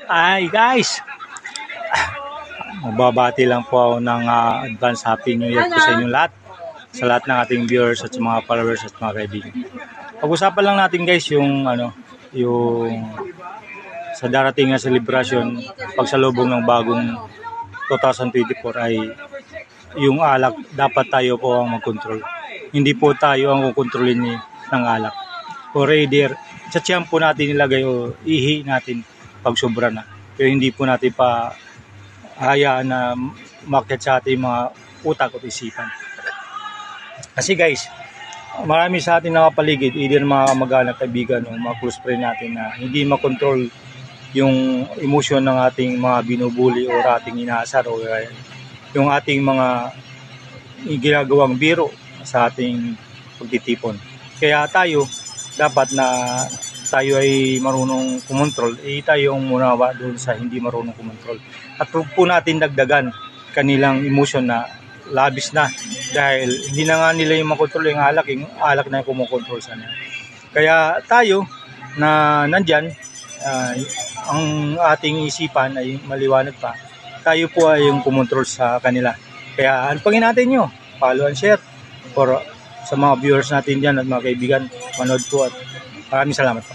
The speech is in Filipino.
Hi guys! Magbabati lang po ako ng advance Happy New Year po sa inyong lahat. Sa lahat ng ating viewers at sa mga followers at mga kaibigan. Pag-usapan lang natin guys yung sa darating na selebrasyon pagsalubong ng bagong 2024 ay yung alak, dapat tayo po ang mag-control. Hindi po tayo ang kukontrolin ng alak. Or either, sa tiyan po natin nilagay o ihi natin pag sobra na. Pero hindi po natin pa hayaan na umakyat sa ating mga utak at isipan. Kasi guys, marami sa ating nakapaligid, either mga kamag-anak, kaibigan o mga close friend natin na hindi makontrol yung emosyon ng ating mga binubuli o ating inaasar o yung ating mga ginagawang biro sa ating pagtitipon. Kaya tayo, dapat na tayo ay marunong kumontrol, tayo ang munawa doon sa hindi marunong kumontrol. At huwag po natin dagdagan kanilang emosyon na labis na dahil hindi na nga nila yung makontrol yung alak na yung kumokontrol sa nila. Kaya tayo na nandyan, ang ating isipan ay maliwanag pa, tayo po ay yung kumontrol sa kanila. Kaya alpagin natin nyo, follow and share for sa mga viewers natin dyan at mga kaibigan, manood po at maraming salamat po.